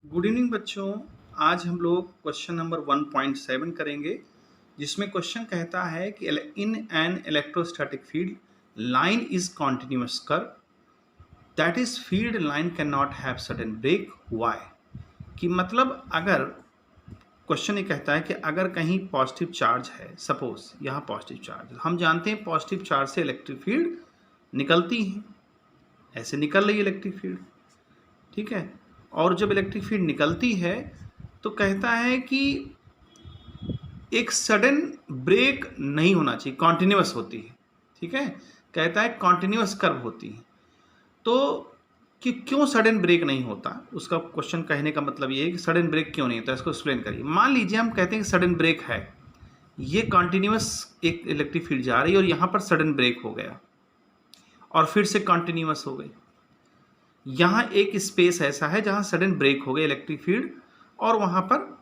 Good evening बच्चों। आज हम लोग क्वेश्चन नंबर 1.7 करेंगे, जिसमें क्वेश्चन कहता है कि in an electrostatic field line is continuous curve that is field line can not have sudden break why. कि मतलब अगर क्वेश्चन ये कहता है कि अगर कहीं पॉजिटिव चार्ज है, सपोज यहाँ पॉजिटिव चार्ज, हम जानते हैं पॉजिटिव चार्ज से इलेक्ट्रिक फील्ड निकलती है, ऐसे निकल रही है इलेक्ट्रिक फील्ड, ठीक है। और जब इलेक्ट्रिक फील्ड निकलती है तो कहता है कि एक सडन ब्रेक नहीं होना चाहिए, कॉन्टिन्यूअस होती है, ठीक है। कहता है कॉन्टिन्यूअस कर्व होती है, तो कि क्यों सडन ब्रेक नहीं होता, उसका क्वेश्चन कहने का मतलब ये है कि सडन ब्रेक क्यों नहीं होता, इसको एक्सप्लेन करिए। मान लीजिए हम कहते हैं कि सडन ब्रेक है, ये कॉन्टिन्यूअस एक इलेक्ट्रिक फील्ड जा रही है और यहाँ पर सडन ब्रेक हो गया और फिर से कॉन्टिन्यूअस हो गई। यहाँ एक स्पेस ऐसा है जहाँ सडन ब्रेक हो गई इलेक्ट्रिक फील्ड और वहाँ पर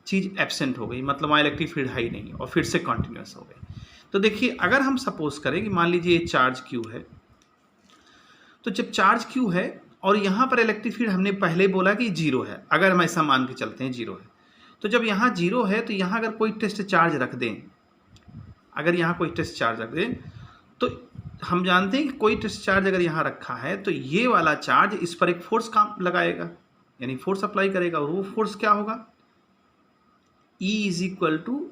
चीज़ एब्सेंट हो गई, मतलब वहाँ इलेक्ट्रिक फील्ड है ही नहीं और फिर से कॉन्टिन्यूअस हो गई। तो देखिए, अगर हम सपोज करें कि मान लीजिए ये चार्ज क्यू है, तो जब चार्ज क्यू है और यहाँ पर इलेक्ट्रिक फील्ड हमने पहले बोला कि जीरो है, अगर हम ऐसा मान के चलते हैं जीरो है, तो जब यहाँ जीरो है तो यहाँ अगर कोई टेस्ट चार्ज रख दें, अगर यहाँ कोई टेस्ट चार्ज रख दें, तो हम जानते हैं कि कोई टेस्ट चार्ज अगर यहाँ रखा है तो ये वाला चार्ज इस पर एक फोर्स काम लगाएगा, यानी फोर्स अप्लाई करेगा, और वो फोर्स क्या होगा, E is equal to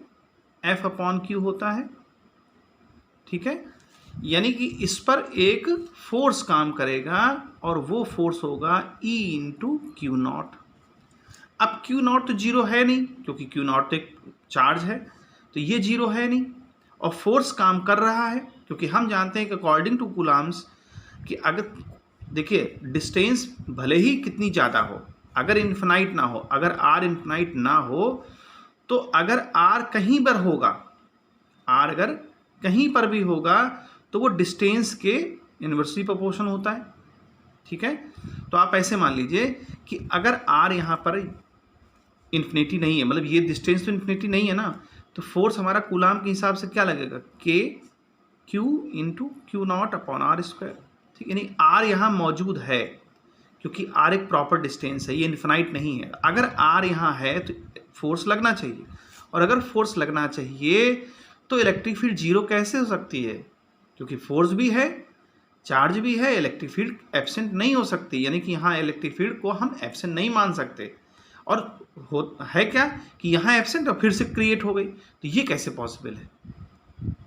F upon Q होता है, ठीक है। यानी कि इस पर एक फोर्स काम करेगा और वो फोर्स होगा E इंटू क्यू नॉट। अब क्यू नॉट तो जीरो है नहीं, क्योंकि क्यू नॉट तो एक चार्ज है, तो ये जीरो है नहीं, और फोर्स काम कर रहा है, क्योंकि हम जानते हैं कि अकॉर्डिंग टू कूलम्ब्स कि अगर देखिए डिस्टेंस भले ही कितनी ज़्यादा हो, अगर इन्फिनाइट ना हो, अगर आर इन्फिनाइट ना हो, तो अगर आर कहीं पर होगा, आर अगर कहीं पर भी होगा तो वो डिस्टेंस के इन्वर्सली प्रोपोर्शन होता है, ठीक है। तो आप ऐसे मान लीजिए कि अगर आर यहाँ पर इन्फिनिटी नहीं है, मतलब ये डिस्टेंस तो इन्फिनिटी नहीं है ना, तो फोर्स हमारा कूलाम के हिसाब से क्या लगेगा, K Q into Q naught upon R square, ठीक। यानी आर यहाँ मौजूद है क्योंकि आर एक प्रॉपर डिस्टेंस है, ये इन्फिनाइट नहीं है। अगर आर यहाँ है तो फोर्स लगना चाहिए, और अगर फोर्स लगना चाहिए तो इलेक्ट्रिक फील्ड जीरो कैसे हो सकती है, क्योंकि फोर्स भी है, चार्ज भी है, इलेक्ट्रिक फील्ड एब्सेंट नहीं हो सकती, यानी कि यहाँ इलेक्ट्रिक फील्ड को हम एब्सेंट नहीं मान सकते। और है क्या कि यहाँ एब्सेंट और फिर से क्रिएट हो गई, तो ये कैसे पॉसिबल है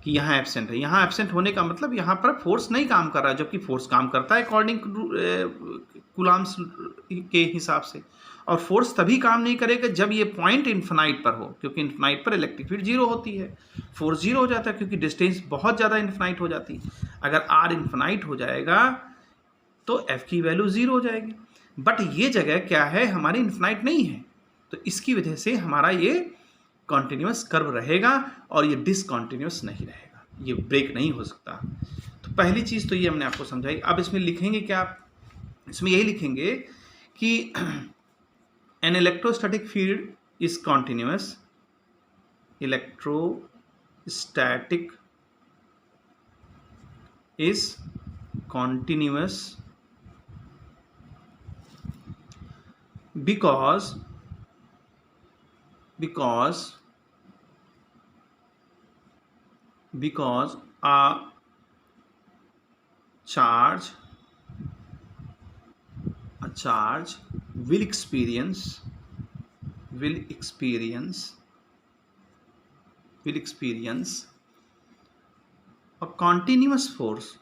कि यहाँ एब्सेंट है। यहाँ एब्सेंट होने का मतलब यहाँ पर फोर्स नहीं काम कर रहा है, जबकि फोर्स काम करता है अकॉर्डिंग कूलम्ब्स के हिसाब से। और फोर्स तभी काम नहीं करेगा जब ये पॉइंट इन्फिनाइट पर हो, क्योंकि इन्फिनाइट पर इलेक्ट्रिक फील्ड जीरो होती है, फोर्स जीरो हो जाता है क्योंकि डिस्टेंस बहुत ज़्यादा इन्फिनाइट हो जाती है। अगर आर इन्फिनाइट हो जाएगा तो एफ की वैल्यू जीरो हो जाएगी, बट ये जगह क्या है, हमारी इन्फिनाइट नहीं है, तो इसकी वजह से हमारा ये कॉन्टिन्यूअस कर्व रहेगा और ये डिसकॉन्टिन्यूअस नहीं रहेगा, ये ब्रेक नहीं हो सकता। तो पहली चीज़ तो ये हमने आपको समझाई। अब इसमें लिखेंगे क्या, इसमें यही लिखेंगे कि an electrostatic field is continuous, electrostatic is continuous because a charge will experience a continuous force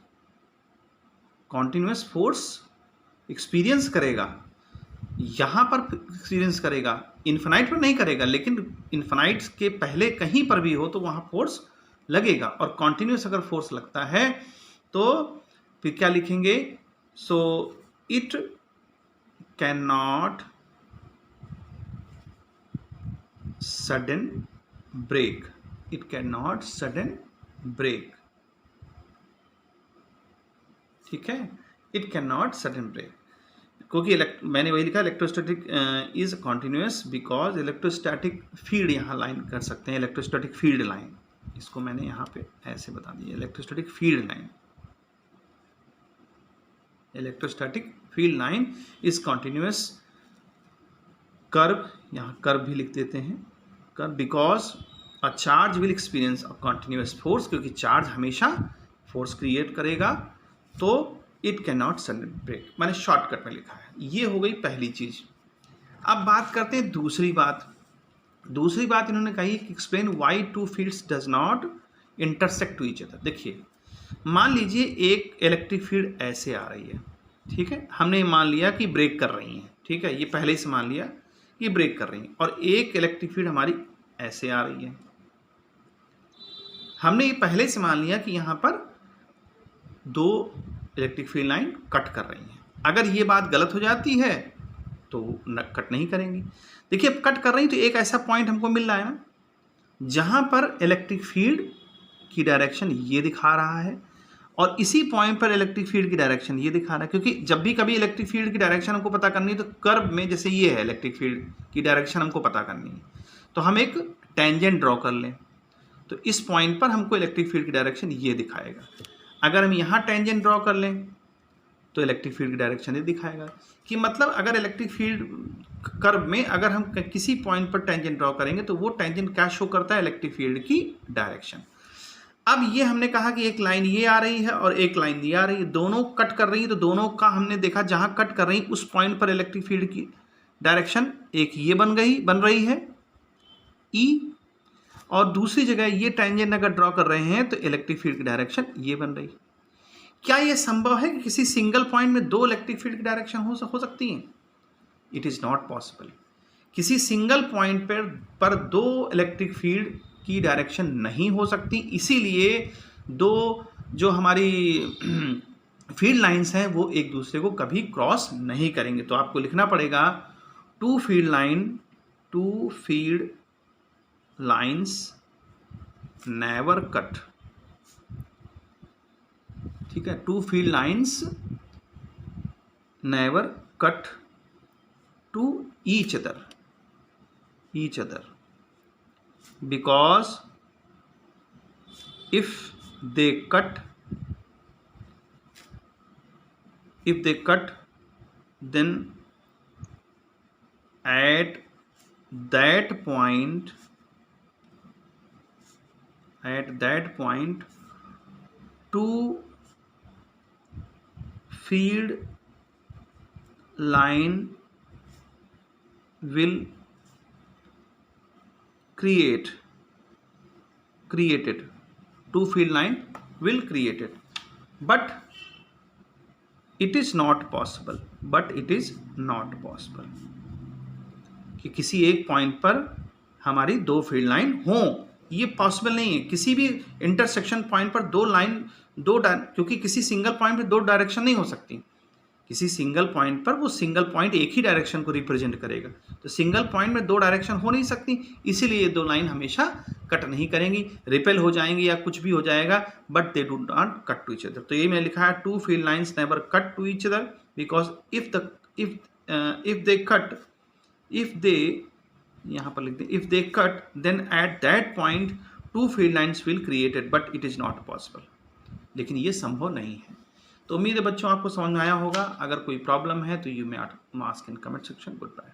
experience करेगा, यहाँ पर एक्सपीरियंस करेगा, इन्फिनाइट पर नहीं करेगा, लेकिन इन्फिनाइट के पहले कहीं पर भी हो तो वहाँ फोर्स लगेगा, और कॉन्टिन्यूस अगर फोर्स लगता है तो फिर क्या लिखेंगे, so it can not sudden break, ठीक है, it can not sudden break, क्योंकि मैंने वही लिखा, electrostatic is continuous because electrostatic field यहाँ लाइन कर सकते हैं, इलेक्ट्रोस्टैटिक फील्ड लाइन, इसको मैंने यहाँ पे ऐसे बता दिया, electrostatic field line is continuous curve, यहाँ कर्व भी लिख देते हैं, curve, because a charge will experience a continuous force, क्योंकि चार्ज हमेशा फोर्स क्रिएट करेगा, तो it can not suddenly break. मैंने शॉर्टकट में लिखा है। ये हो गई पहली चीज। अब बात करते हैं दूसरी बात। दूसरी बात इन्होंने कही कि explain why two fields does not intersect to each other. देखिए, मान लीजिए एक इलेक्ट्रिक फील्ड ऐसे आ रही है, ठीक है, हमने मान लिया कि ब्रेक कर रही है, ठीक है, ये पहले से मान लिया कि ब्रेक कर रही है, और एक इलेक्ट्रिक फील्ड हमारी ऐसे आ रही है। हमने ये पहले से मान लिया कि यहाँ पर दो इलेक्ट्रिक फील्ड लाइन कट कर रही हैं। अगर ये बात गलत हो जाती है तो कट नहीं करेंगी। देखिए, अब कट कर रही तो एक ऐसा पॉइंट हमको मिल रहा है ना, जहाँ पर इलेक्ट्रिक फील्ड की डायरेक्शन ये दिखा रहा है, और इसी पॉइंट पर इलेक्ट्रिक फील्ड की डायरेक्शन ये दिखा रहा है। क्योंकि जब भी कभी इलेक्ट्रिक फील्ड की डायरेक्शन हमको पता करनी है तो कर्व में, जैसे ये है इलेक्ट्रिक फील्ड की डायरेक्शन हमको पता करनी है, तो हम एक टेंजेंट ड्रॉ कर लें, तो इस पॉइंट पर हमको इलेक्ट्रिक फील्ड की डायरेक्शन ये दिखाएगा। अगर हम यहाँ टेंजेंट ड्रॉ कर लें तो इलेक्ट्रिक फील्ड की डायरेक्शन ये दिखाएगा। कि मतलब अगर इलेक्ट्रिक फील्ड कर्व में अगर हम किसी पॉइंट पर टेंजेंट ड्रॉ करेंगे तो वो टेंजेंट क्या शो करता है, इलेक्ट्रिक फील्ड की डायरेक्शन। अब ये हमने कहा कि एक लाइन ये आ रही है और एक लाइन ये आ रही है, दोनों कट कर रही है, तो दोनों का हमने देखा जहां कट कर रही उस पॉइंट पर इलेक्ट्रिक फील्ड की डायरेक्शन एक ये बन रही है ई, और दूसरी जगह ये टेंजेंट अगर ड्रॉ कर रहे हैं तो इलेक्ट्रिक फील्ड की डायरेक्शन ये बन रही। क्या यह संभव है कि किसी सिंगल पॉइंट में दो इलेक्ट्रिक फील्ड की डायरेक्शन हो सकती है? It is not possible. किसी सिंगल पॉइंट पर दो इलेक्ट्रिक फील्ड की डायरेक्शन नहीं हो सकती, इसीलिए दो जो हमारी फील्ड लाइंस हैं वो एक दूसरे को कभी क्रॉस नहीं करेंगे। तो आपको लिखना पड़ेगा two field lines never cut. ठीक है, two field lines never cut to each other because if they cut then at that point two field line will created, two field line will created, but it is not possible कि किसी एक point पर हमारी दो field line हो, ये possible नहीं है। किसी भी इंटरसेक्शन पॉइंट पर क्योंकि किसी सिंगल पॉइंट पर दो डायरेक्शन नहीं हो सकती। किसी सिंगल पॉइंट पर वो सिंगल पॉइंट एक ही डायरेक्शन को रिप्रेजेंट करेगा, तो सिंगल पॉइंट में दो डायरेक्शन हो नहीं सकती, इसीलिए ये दो लाइन हमेशा कट नहीं करेंगी, रिपेल हो जाएंगी या कुछ भी हो जाएगा, but they do not cut to each other. तो ये मैंने लिखा है two field lines never cut to each other because if they यहाँ पर लिख दें, if they cut then at that point two field lines will created, but it is not possible. लेकिन ये संभव नहीं है। तो उम्मीद है बच्चों आपको समझ में आया होगा। अगर कोई प्रॉब्लम है तो you may ask in comment section. Good bye.